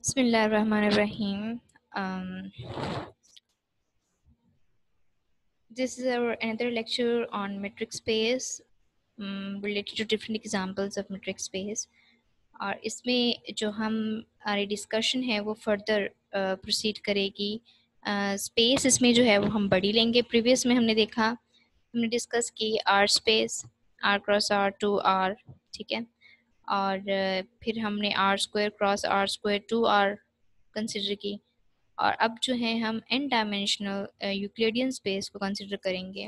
Bismillahirrahmanirrahim. Um, this is our another lecture on metric space related to different examples of metric space. और इसमें जो हमारी discussion है वो फर्दर प्रोसीड करेगी. स्पेस इसमें जो है वो हम बड़ी लेंगे. प्रीवियस में हमने डिस्कस की R space, R cross R to R, ठीक है. और फिर हमने R square cross R square to R consider की. और अब जो है हम n डायमेंशनल यूक्लिडियन स्पेस को कंसिडर करेंगे.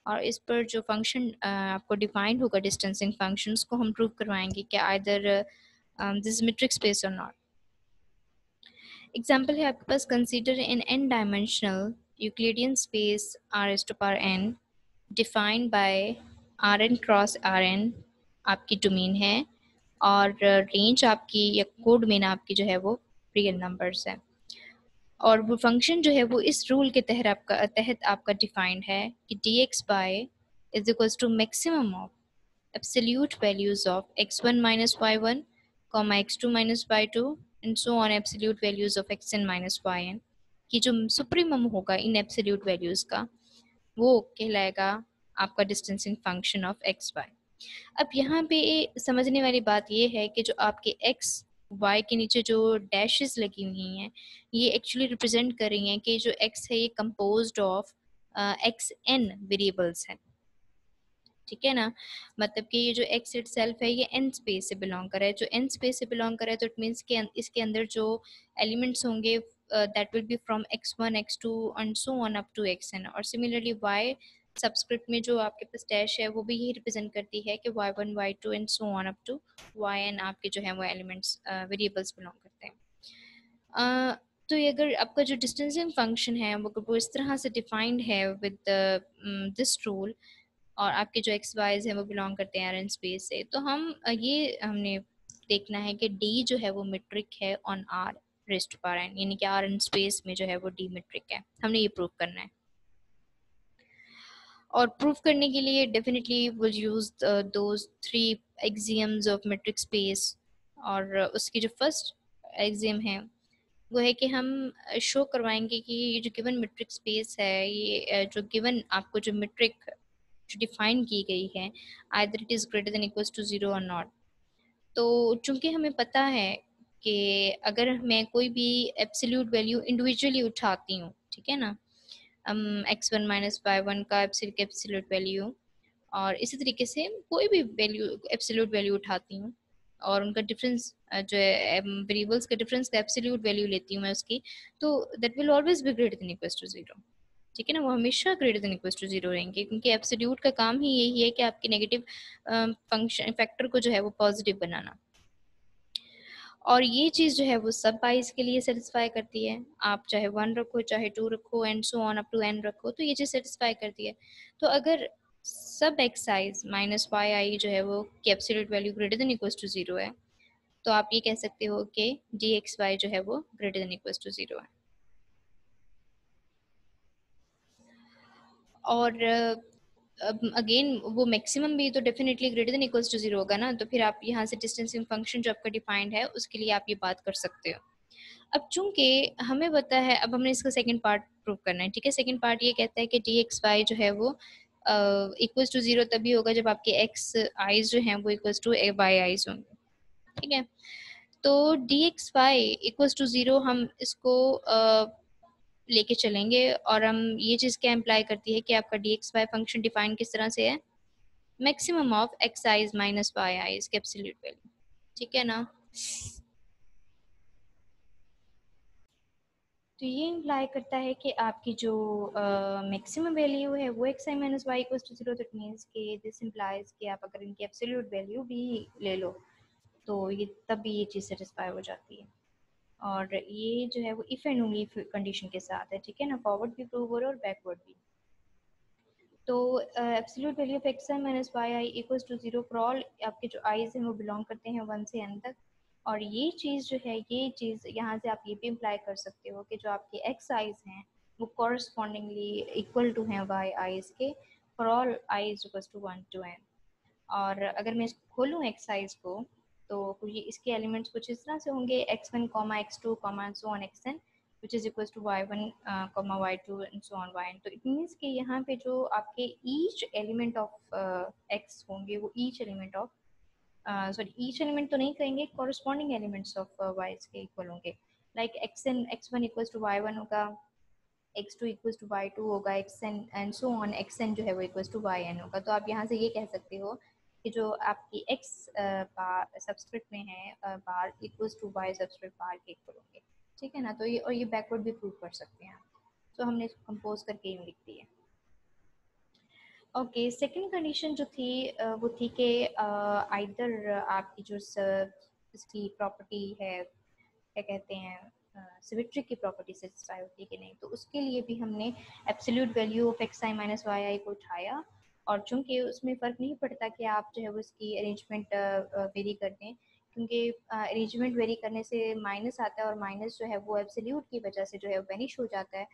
और इस पर जो फंक्शन आपको डिफाइंड होगा डिस्टेंसिंग फंक्शंस को हम प्रूव करवाएंगे कि आइदर दिस मेट्रिक स्पेस और नॉट. एग्जांपल है आपके पास, consider in n dimensional Euclidean space r is to power n defined by rn cross rn आपकी डोमेन है. और रेंज आपकी या कोड में आपकी जो है वो रियल नंबर्स है. और वो फंक्शन जो है वो इस रूल के तहत आपका डिफाइंड है कि dx by is equals to maximum of absolute values of x1 minus y1 comma x2 minus y2 and so on absolute values of xn minus yn की जो सुप्रीमम होगा इन एब्सोल्यूट वैल्यूज का वो कहलाएगा आपका distancing function of xy. अब यहाँ पे समझने वाली बात ये है कि जो आपके x y के नीचे जो डैशेस लगी हुई हैं ये एक्चुअली रिप्रेजेंट कर रही हैं कि जो x है ये कंपोज्ड ऑफ xn वेरिएबल्स हैं, ठीक है ना. मतलब कि ये जो x इटसेल्फ है ये n स्पेस से बिलोंग कर रहा है. जो n स्पेस से बिलोंग कर रहा है तो इट मीन्स कि इसके अंदर जो एलिमेंट्स होंगे that will be from x1 x2 and so on up to xn. और सिमिलरली y सबस्क्रिप्ट में जो आपके पास डैश है वो भी यही रिप्रेजेंट करती है कि y1 y2 and so on up to yn आपके जो है वो एलिमेंट्स वेरिएबल्स बिलोंग करते हैं. तो ये अगर आपका जो डिस्टेंसिंग फंक्शन है वो इस तरह से डिफाइंड है विद दिस रूल और आपके जो एक्स वाइज हैं वो बिलोंग करते हैं आर स्पेस से, तो ये हमने देखना है कि डी जो है वो मेट्रिक है on R raised to power N, यानी कि आर एन स्पेस में जो है वो डी मेट्रिक है. हमने ये प्रूव करना है. और प्रूव करने के लिए definitely will use those three axioms of metric space. और उसकी जो फर्स्ट एक्सियम है वो है कि हम शो करवाएंगे कि ये जो गिवन मेट्रिक स्पेस है ये जो गिवन आपको जो मेट्रिक जो डिफाइन की गई है either it is greater than equals to zero और नॉट. तो चूंकि हमें पता है कि अगर मैं कोई भी एब्सोल्यूट वैल्यू इंडिविजुअली उठाती हूँ, ठीक है ना, x1 माइनस y1 का एब्सोल्यूट वैल्यू और इसी तरीके से कोई भी वैल्यू एब्सोल्यूट वैल्यू उठाती हूँ और उनका डिफरेंस जो है वेरिएबल्स का डिफरेंस का एब्सोल्यूट वैल्यू लेती हूँ मैं उसकी, तो that will always be greater than equals to zero. ठीक है ना, वो हमेशा greater than equals to zero रहेंगे क्योंकि एब्सोल्यूट का काम ही यही है कि आपके नेगेटिव फंक्शन फैक्टर को जो है वो पॉजिटिव बनाना. और ये चीज़ जो है वो सब बाइस के लिए सेटिस्फाई करती है. आप चाहे 1 रखो चाहे 2 रखो and so on up to n रखो तो ये चीज़ सेटिस्फाई करती है. तो अगर सब एक्स आइज माइनस वाई आई जो है वो की absolute value greater than equals to zero है तो आप ये कह सकते हो कि डी एक्स वाई जो है वो greater than equals to zero है. और अगेन वो मैक्सिमम भी तो definitely greater than equals to zero होगा ना, तो फिर आप यहाँ से डिस्टेंसिंग फंक्शन जो आपका डिफाइंड है उसके लिए आप ये बात कर सकते हो. अब चूंकि हमें पता है, अब हमने इसका सेकंड पार्ट प्रूव करना है. ठीक है, सेकंड पार्ट ये कहता है कि डी एक्स वाई जो है वो इक्वल्स टू ज़ीरो तभी होगा जब आपके एक्स आईज जो हैं वो इक्वल्स टू वाई आईज होंगे. ठीक है, तो d x y equals to zero हम इसको लेके चलेंगे और हम ये चीज़ क्या इम्प्लाई करती है कि आपका d x y function define किस तरह से है, maximum of x i's minus y i's के एब्सोल्यूट वैल्यू. ठीक है ना, तो ये इम्प्लाई करता है कि आपकी जो मैक्सिमम वैल्यू है वो x I minus y equals to zero. That means कि दिस इम्प्लाइज कि आप अगर इनकी एब्सोल्यूट वैल्यू भी ले लो तो ये तब भी ये चीज़ सेटिस्फाई हो जाती है. और ये जो है वो इफ़ एंड ओनली कंडीशन के साथ है. ठीक है ना, फॉरवर्ड भी प्रूव हो रहा है और बैकवर्ड भी. तो absolute value of x I minus Y i equals to zero for all आपके जो आईज हैं वो बिलोंग करते हैं 1 से n तक. और ये चीज़ जो है ये चीज़ यहाँ से आप ये भी इम्प्लाई कर सकते हो कि जो आपके एक्स आईज हैं वो कॉरस्पॉन्डिंगली इक्वल टू हैं वाई आईज के for all i's equals to 1 to n. और अगर मैं इसको खोलूँ एक्स आईज को तो ये इसके एलिमेंट्स कुछ इस तरह से होंगे x1 x2 so on xn which is equals to y1 y2 and so on yn। तो इट मीन्स कि यहाँ पे जो आपके ईच एलिमेंट ऑफ x होंगे वो each element of sorry each element तो नहीं कहेंगे, कॉरस्पॉन्डिंग एलिमेंट्स ऑफ y के इक्वल होंगे। Like x1 equals to y1 होगा, x2 इक्वल्स टू y2 होगा, xn and so on xn जो है वो इक्वल्स टू yn होगा। तो आप यहाँ से ये कह सकते हो कि जो आपकी x बार सबस्क्रिप्ट में है बार इक्वल्स टू y सबस्क्रिप्ट बार के इक्वल होंगे, ठीक है ना। तो ये और ये बैकवर्ड भी प्रूव कर सकते हैं। तो हमने इसको कंपोज करके यूँ लिख दी है। ओके, सेकंड कंडीशन जो थी वो थी कि आइदर आपकी जो इसकी प्रॉपर्टी है, क्या कहते हैं, सिमेट्रिक की प्रॉपर्टी सेटिस्फाई होती है कि नहीं, तो उसके लिए भी हमने absolute value of x I minus Y I को उठाया। और चूंकि उसमें फ़र्क नहीं पड़ता कि आप जो है वो इसकी अरेंजमेंट वेरी कर दें, क्योंकि अरेंजमेंट वेरी करने से माइनस आता है और माइनस जो है वो एब्सोल्यूट की वजह से जो है वो वेनिश हो जाता है।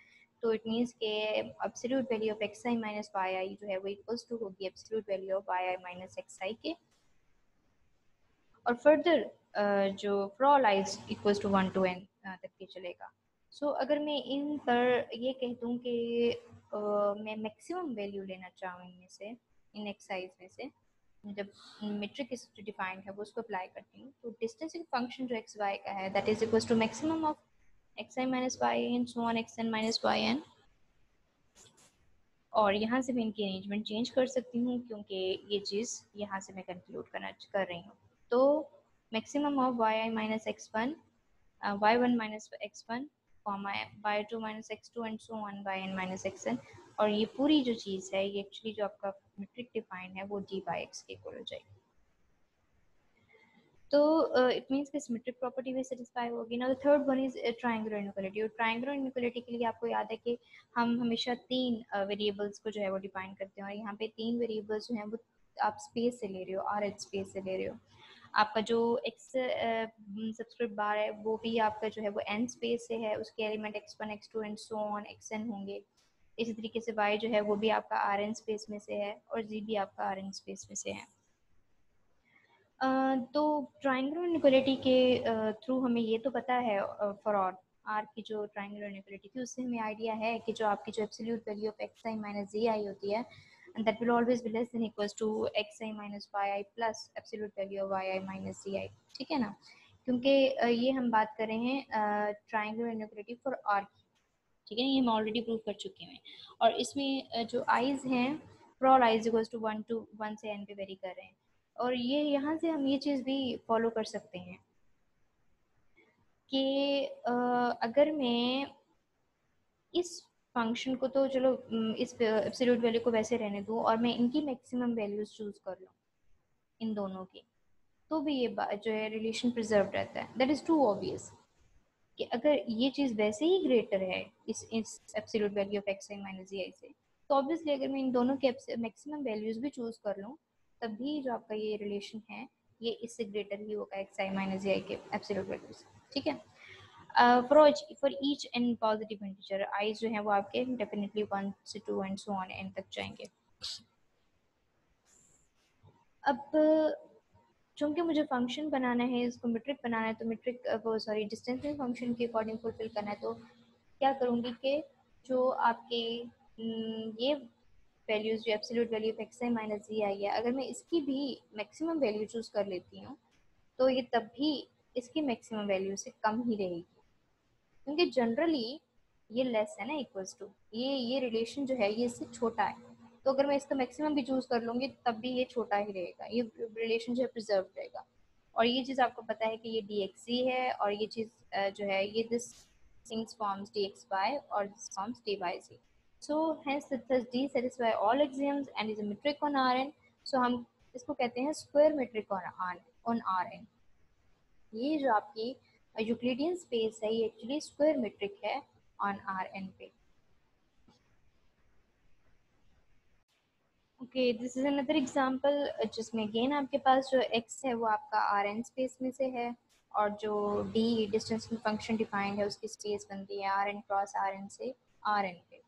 तो इट मीन्स के absolute value of x I minus Y आई जो है वो इक्वल्स टू होगी absolute value of Y I minus X I के। और फर्दर जो for all I is equals to 1 to n तक के चलेगा। अगर मैं इन पर ये कह दूँ कि मैं मैक्सिमम वैल्यू लेना चाहूँ इनमें से, इन एक्सरसाइज में से, जब मेट्रिक इस डिफाइंड है वो उसको अप्लाई करती हूँ, तो डिस्टेंसिंग फंक्शन जो एक्स वाई का है that is equals to maximum of x I minus Y n so on x n minus Y n. और यहाँ से मैं इनकी अरेंजमेंट चेंज कर सकती हूँ क्योंकि ये चीज़ यहाँ से मैं कंक्लूड कर रही हूँ। तो maximum of Y I minus x one, y one minus x one, y two minus x two and so on y n minus x n. और ये पूरी जो चीज़ है ये एक्चुअली जो आपका मेट्रिक डिफाइन है वो डी बाई एक्स के इक्वल हो जाएगी। तो इट मीन्स कि सिमेट्रिक प्रॉपर्टी भी सेटिस्फाई होगी ना। Third one is triangular inequality. और ट्रायंगुलर इनइक्वालिटी के लिए आपको याद है कि हम हमेशा तीन वेरिएबल्स को जो है वो डिफाइन करते हैं, और यहाँ पे तीन वेरिएबल्स जो हैं वो आप स्पेस से ले रहे हो, आर एच स्पेस से ले रहे हो। आपका जो एक्स सबस्क्रिप्ट बार है वो भी आपका जो है वो एन स्पेस से है, उसके element x one x two and so on x n होंगे। इसी तरीके से वाई जो है वो भी आपका आर एन स्पेस में से है और जी भी आपका आर एन स्पेस में से है। तो ट्रायंगुलर इनइक्वालिटी के थ्रू हमें ये तो पता है फॉर आर की जो ट्रायंगुलर इनइक्वालिटी थी उससे हमें आइडिया है कि जो आपकी जो absolute value of x I minus Z I होती है that will always be less than equals to X I minus Y I plus absolute value of Y I minus Z I, ठीक है ना। क्योंकि ये हम बात कर रहे हैं ट्रायंगुलर इनइक्वालिटी फॉर आर की, ठीक है, ये हम ऑलरेडी प्रूव कर चुके हैं। और इसमें जो आइज हैं for all i's equals to one से एन पे वेरी कर रहे हैं। और ये यहाँ से हम ये चीज़ भी फॉलो कर सकते हैं कि अगर मैं इस फंक्शन को तो चलो इस एब्सोल्यूट वैल्यू को वैसे रहने दूँ और मैं इनकी मैक्सिमम वैल्यूज चूज कर लूँ इन दोनों की, तो भी ये जो है रिलेशन प्रिजर्व रहता है। दैट इज़ टू ऑब्वियस कि अगर ये चीज़ वैसे ही ग्रेटर है इस absolute value of x I minus Z I से, तो ऑब्वियसली अगर मैं इन दोनों के मैक्सिमम वैल्यूज भी चूज कर लूँ तब भी जो आपका ये रिलेशन है ये इससे ग्रेटर ही होगा एक्स आई माइनस जी आई के एब्सोल्यूट वैल्यू से, ठीक है। For each an positive integer I जो है वो आपके डेफिनेटली 1 से 2 एंड सो ऑन एन तक जाएंगे। अब चूंकि मुझे फंक्शन बनाना है, इसको मेट्रिक बनाना है, तो मेट्रिक वो सॉरी डिस्टेंसिंग फंक्शन के अकॉर्डिंग फुलफिल करना है, तो क्या करूँगी कि जो आपके ये वैल्यूज जो absolute value of x I minus Z I है, अगर मैं इसकी भी मैक्सिमम वैल्यू चूज कर लेती हूँ तो ये तब भी इसकी मैक्सिमम वैल्यू से कम ही रहेगी, क्योंकि जनरली ये लेस है ना इक्वल्स टू, ये रिलेशन जो है ये इससे छोटा है। तो अगर मैं इसका मैक्सिमम भी चूज कर लूंगी तब भी ये छोटा ही रहेगा, ये रिलेशन जो है प्रिजर्व रहेगा। और ये चीज़ आपको पता है कि ये डी एक्स ई है और ये चीज़ जो है ये this things forms D x Y और this forms D Y Z. So hence thus D satisfy all axioms and is a metric on Rn। so हम इसको कहते हैं स्क्वायर मेट्रिक on Rn। ये जो आपकी यूक्लिडियन स्पेस है ये एक्चुअली स्क्वायर मेट्रिक है ऑन Rn पे। Okay, this is another example जिसमें अगेन आपके पास जो x है वो आपका Rn स्पेस में से है और जो d डिस्टेंस फंक्शन डिफाइंड है उसकी स्पेस बनती है Rn क्रॉस Rn से Rn पे।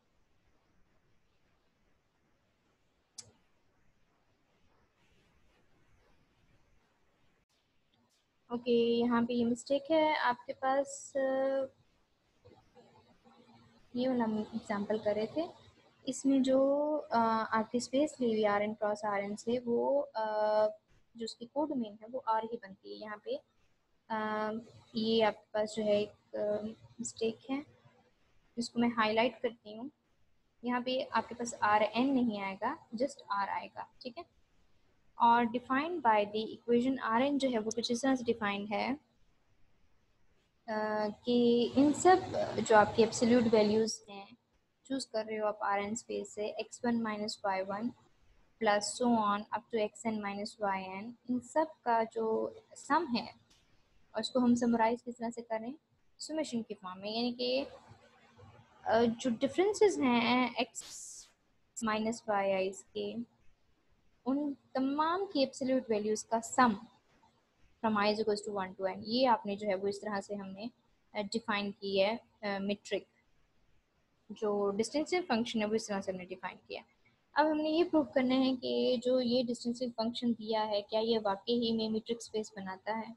ओके, यहाँ पे ये मिस्टेक है आपके पास। ये वाला हम एग्जाम्पल कर रहे थे, इसमें जो आपकी स्पेस ली हुई R n cross R n से, वो जो उसकी कोडोमेन है वो आर ही बनती है। यहाँ पे ये आपके पास जो है एक मिस्टेक है, जिसको मैं हाईलाइट करती हूँ। यहाँ पे आपके पास आर एन नहीं आएगा, जस्ट आर आएगा, ठीक है। और defined by the equation R n जो है वो कुछ इस तरह से डिफाइंड है कि इन सब जो आपकी एब्सोल्यूट वैल्यूज़ हैं, चूज़ कर रहे हो आप आर एन स्पेस से x1 minus Y one plus so on up to xn minus Y N, इन सब का जो सम है, और उसको हम समराइज किस तरह से करें, सुमेशन की फॉर्म में, यानी कि जो डिफरेंसेस हैं x माइनस वाई आईज के, उन तमाम की एब्सोल्यूट वैल्यूज़ का sum from i is to 1 to n, ये आपने जो है वो इस तरह से हमने डिफाइन की है मेट्रिक। जो डिस्टेंसिव फंक्शन है वो इस तरह से हमने डिफाइन किया। अब हमने ये प्रूव करना है कि जो ये डिस्टेंसिव फंक्शन दिया है, क्या ये वाकई ही में मीट्रिक स्पेस बनाता है,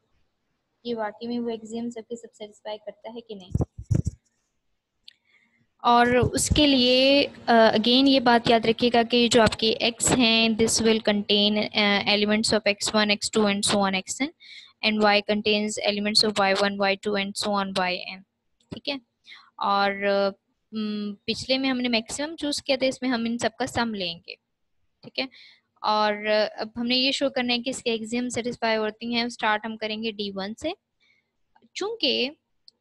ये वाकई में वो एक्सियम सबके सब सेटिस्फाई करता है कि नहीं। और उसके लिए अगेन ये बात याद रखिएगा कि जो आपके x हैं, this will contain elements of x1 x2 and so on xn, and y contains elements of y1 y2 and so on yn, ठीक है। और पिछले में हमने मैक्सिमम चूज किया था, इसमें हम इन सबका सम लेंगे, ठीक है। और अब हमने ये शो करना है कि इसके एक्सियम सेटिस्फाई होती हैं। स्टार्ट हम करेंगे d1 से। चूंकि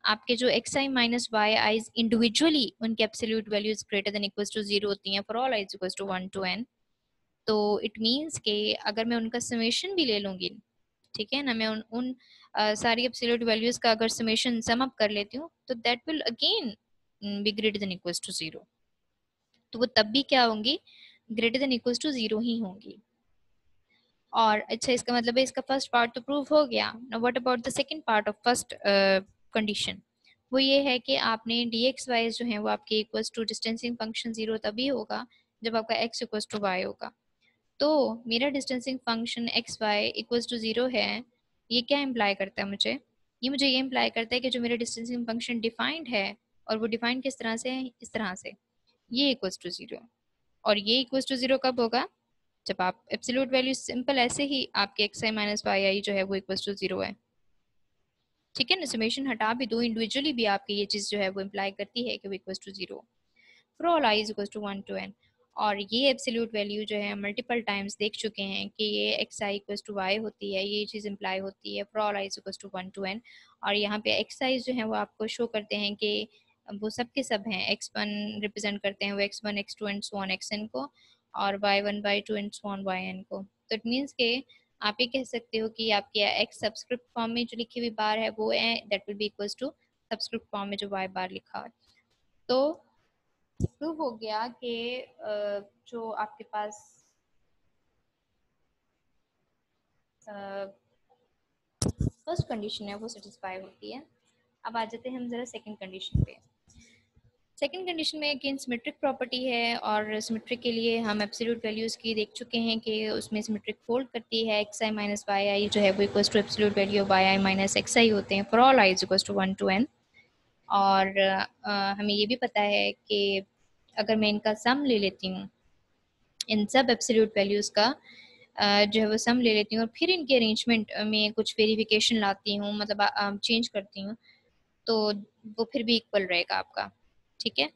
आपके जो एक्स आई माइनस वाई आईज इंडिविजुअली उनके absolute values greater than equals to 0 होती हैं for all I equals to 1 to n, तो इट मीन्स के अगर मैं उनका समेशन भी ले लूंगी, ठीक है ना, मैं उन सारी एब्सोल्यूट वैल्यूज का अगर समेशन सम अप कर लेती हूँ, तो that will again be greater than equals to 0। तो वो तब भी क्या होंगी, ग्रेटर देन इक्वल्स टू 0 ही होंगी। और अच्छा, इसका मतलब है इसका फर्स्ट पार्ट तो प्रूव हो गया। Now what about the second part of first condition, वो ये है कि आपने डी एक्स वाई जो है वो आपके इक्वल्स टू डिस्टेंसिंग फंक्शन 0 तभी होगा जब आपका x इक्वल्स टू वाई होगा। तो मेरा distancing function x y equals to 0 है, ये क्या इम्प्लाई करता है मुझे, ये इम्प्लाई करता है कि जो मेरा डिस्टेंसिंग फंक्शन डिफाइंड है, और वो डिफाइंड किस तरह से है, इस तरह से, ये इक्वल्स टू 0। और ये इक्वल्स टू 0 कब होगा, जब आप एब्सोल्यूट वैल्यू सिंपल ऐसे ही आपके एक्स आई माइनस वाई आई जो है वो इक्वल्स टू 0 है, ठीक है ना। समेशन हटा भी दो, इंडिविजुअली भी आपकी ये चीज़ जो है वो इम्प्लाई करती है कि वो equals to 0 for all i is equals to 1 to n। और ये एब्सोल्यूट वैल्यू जो है मल्टीपल टाइम्स देख चुके हैं कि ये x i equals to y होती है, ये चीज़ इम्प्लाई होती है for all i is equals to 1 to n। और यहाँ पे एक्स आई जो है वो आपको शो करते हैं कि वो सब के सब हैं, x1 रिप्रेजेंट करते हैं वो x1 x2 and so on xn को, और y1 y2 and so on yn को। तो इट मीन्स के आप ये कह सकते हो कि आपकी एक्स सब्सक्रिप्ट फॉर्म में जो लिखी हुई बार है वो है, that will be equals to subscript form में जो y बार लिखा है। तो प्रूव हो गया कि जो आपके पास फर्स्ट कंडीशन है वो सेटिस्फाई होती है। अब आ जाते हैं हम जरा सेकंड कंडीशन पे। सेकंड कंडीशन में अगेन सिमेट्रिक प्रॉपर्टी है, और सिमेट्रिक के लिए हम एब्सोल्यूट वैल्यूज़ की देख चुके हैं कि उसमें सिमेट्रिक फोल्ड करती है, एक्स आई माइनस वाई आई जो है वो equals to absolute value Y I minus X I होते हैं for all I equals to 1 to n। और हमें ये भी पता है कि अगर मैं इनका सम ले लेती हूँ, इन सब एब्सोल्यूट वैल्यूज़ का जो है वो सम ले लेती हूँ, और फिर इनके अरेंजमेंट में कुछ वेरिफिकेशन लाती हूँ, मतलब चेंज करती हूँ, तो वो फिर भी इक्वल रहेगा आपका, ठीक है।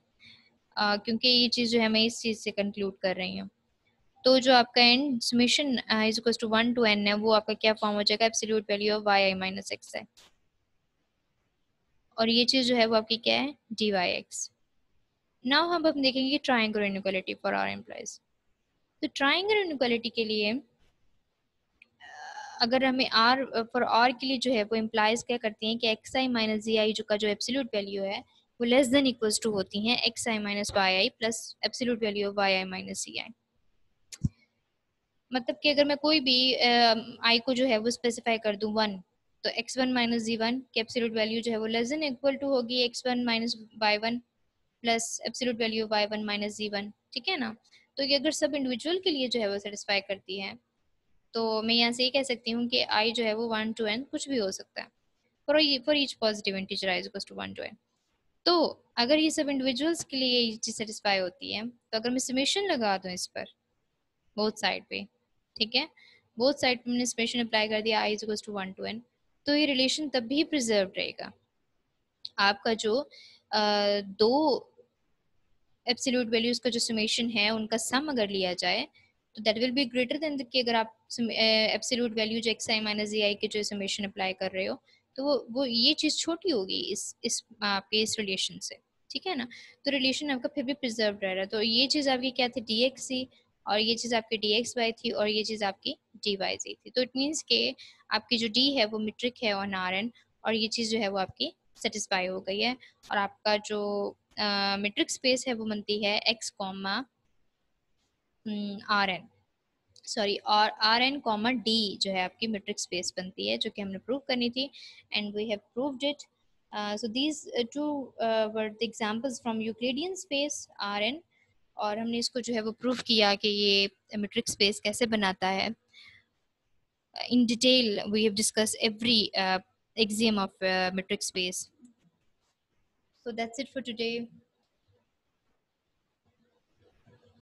क्योंकि ये चीज़ जो है मैं इस चीज़ से कंक्लूड कर रही हूँ। तो जो आपका and summation is equal to 1 to n है, वो आपका क्या फॉर्म हो जाएगा, absolute value of Y I minus x है, और ये चीज़ जो है वो आपकी क्या है, डी वाई एक्स। नाउ हम देखेंगे triangular inequality for R employs. तो ट्राइंगुलर इनइक्वालिटी के लिए अगर हमें आर फॉर आर के लिए जो है वो इम्प्लाइज क्या करती हैं कि एक्स आई माइनस जी आई जो का जो एब्सोल्यूट वैल्यू है वो लेस देन इक्वल्स टू होती हैं X I minus Y I plus absolute value of Y I minus Z I. मतलब कि अगर मैं कोई भी आई को जो है वो स्पेसिफाई कर दूं 1, तो X one minus Z one की एब्सोल्यूट वैल्यू जो है वो लेस देन इक्वल टू होगी X one minus Y one plus absolute value Y one minus Z one, ठीक है ना। तो ये अगर सब इंडिविजुअल के लिए जो है वो सेटिस्फाई करती है, तो मैं यहाँ से ये कह सकती हूँ कि आई जो है वो 1 to n कुछ भी हो सकता है, for each positive integer i equals to 1 to n। तो अगर ये सब इंडिविजुअल्स के लिए ये चीज़ सेटिस्फाई होती है, तो अगर मैं समेशन लगा दूँ इस पर बोथ साइड पे, ठीक है, बोथ साइड पे मैंने समेशन अप्लाई कर दिया आई इक्वल्स टू 1 to n, तो ये रिलेशन तब भी प्रिजर्व रहेगा। आपका जो दो एब्सोल्यूट वैल्यूज का जो समेशन है उनका सम अगर लिया जाए, तो that will B greater then कि अगर आप एब्सोल्यूट वैल्यू जो एक्स आई माइनस जी आई के जो समेशन अप्लाई कर रहे हो, तो वो ये चीज़ छोटी होगी इस आपके इस रिलेशन से, ठीक है ना। तो रिलेशन आपका फिर भी प्रिजर्व रह रहा है। तो ये चीज़ आपकी क्या थी, डी एक्स सी, और ये चीज़ आपकी डी एक्स वाई थी, और ये चीज़ आपकी डी वाई जी थी। तो इट मीन्स के आपकी जो डी है वो मीट्रिक है ऑन आर एन, और ये चीज़ जो है वो आपकी सेटिस्फाई हो गई है। और आपका जो मीट्रिक स्पेस है वो बनती है x comma R n, sorry, और आर एन कॉमा डी जो है आपकी मीट्रिक स्पेस बनती है, जो कि हमने प्रूव करनी थी, and we have proved it. So these two were the examples from Euclidean space R n, और हमने इसको जो है वो प्रूव किया कि ये मीट्रिक स्पेस कैसे बनाता है। In detail we have discussed every axiom of metric space. So that's it for today.